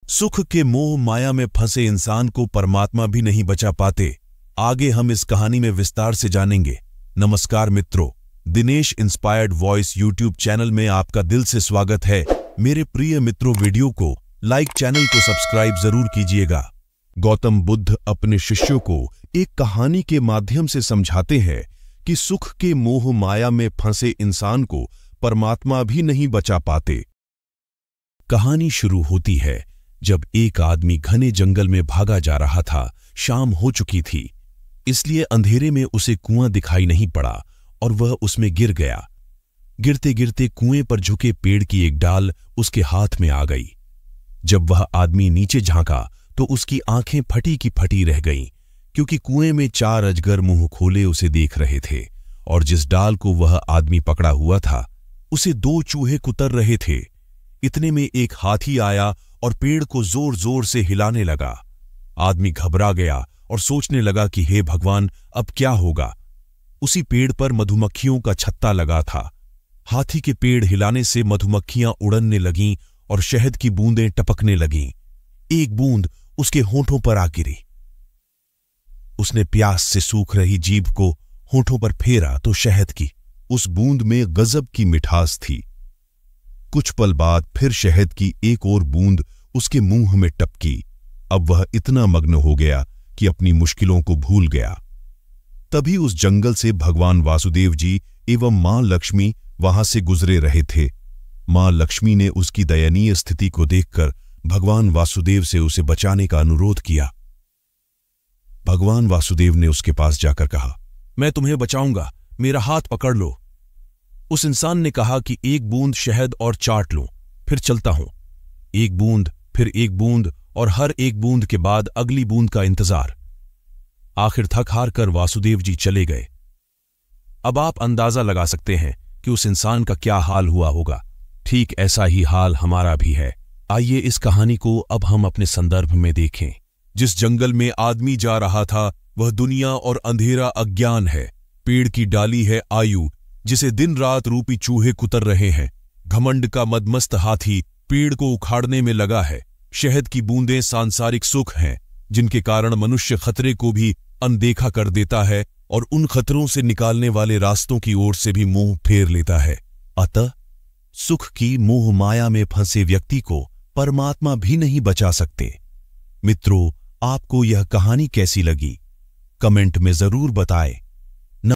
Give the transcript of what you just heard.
सुख के मोह माया में फंसे इंसान को परमात्मा भी नहीं बचा पाते। आगे हम इस कहानी में विस्तार से जानेंगे। नमस्कार मित्रों, Dinesh inspired voice YouTube channel में आपका दिल से स्वागत है। मेरे प्रिय मित्रों, वीडियो को लाइक, चैनल को सब्सक्राइब जरूर कीजिएगा। गौतम बुद्ध अपने शिष्यों को एक कहानी के माध्यम से समझाते हैं कि सुख के मोह माया में फंसे इंसान को परमात्मा भी नहीं बचा पाते। कहानी शुरू होती है जब एक आदमी घने जंगल में भागा जा रहा था। शाम हो चुकी थी, इसलिए अंधेरे में उसे कुआं दिखाई नहीं पड़ा और वह उसमें गिर गया। गिरते गिरते कुएं पर झुके पेड़ की एक डाल उसके हाथ में आ गई। जब वह आदमी नीचे झांका तो उसकी आंखें फटी की फटी रह गईं, क्योंकि कुएं में 4 अजगर मुंह खोले उसे देख रहे थे और जिस डाल को वह आदमी पकड़ा हुआ था उसे 2 चूहे कुतर रहे थे। इतने में एक हाथी आया और पेड़ को जोर जोर से हिलाने लगा। आदमी घबरा गया और सोचने लगा कि हे भगवान, अब क्या होगा। उसी पेड़ पर मधुमक्खियों का छत्ता लगा था। हाथी के पेड़ हिलाने से मधुमक्खियां उड़ने लगीं और शहद की बूंदें टपकने लगीं। एक बूंद उसके होंठों पर आ गिरी। उसने प्यास से सूख रही जीभ को होंठों पर फेरा तो शहद की उस बूंद में गजब की मिठास थी। कुछ पल बाद फिर शहद की एक और बूंद उसके मुंह में टपकी। अब वह इतना मग्न हो गया कि अपनी मुश्किलों को भूल गया। तभी उस जंगल से भगवान वासुदेव जी एवं मां लक्ष्मी वहां से गुजरे रहे थे। मां लक्ष्मी ने उसकी दयनीय स्थिति को देखकर भगवान वासुदेव से उसे बचाने का अनुरोध किया। भगवान वासुदेव ने उसके पास जाकर कहा, मैं तुम्हें बचाऊंगा, मेरा हाथ पकड़ लो। उस इंसान ने कहा कि एक बूंद शहद और चाट लूं, फिर चलता हूं। एक बूंद, फिर एक बूंद और हर एक बूंद के बाद अगली बूंद का इंतजार। आखिर थक हार कर वासुदेव जी चले गए। अब आप अंदाजा लगा सकते हैं कि उस इंसान का क्या हाल हुआ होगा। ठीक ऐसा ही हाल हमारा भी है। आइए इस कहानी को अब हम अपने संदर्भ में देखें। जिस जंगल में आदमी जा रहा था वह दुनिया और अंधेरा अज्ञान है। पेड़ की डाली है आयु, जिसे दिन रात रूपी चूहे कुतर रहे हैं। घमंड का मदमस्त हाथी पेड़ को उखाड़ने में लगा है। शहद की बूंदें सांसारिक सुख हैं, जिनके कारण मनुष्य खतरे को भी अनदेखा कर देता है और उन खतरों से निकालने वाले रास्तों की ओर से भी मुंह फेर लेता है। अतः सुख की मोह माया में फंसे व्यक्ति को परमात्मा भी नहीं बचा सकते। मित्रों, आपको यह कहानी कैसी लगी? कमेंट में जरूर बताएं।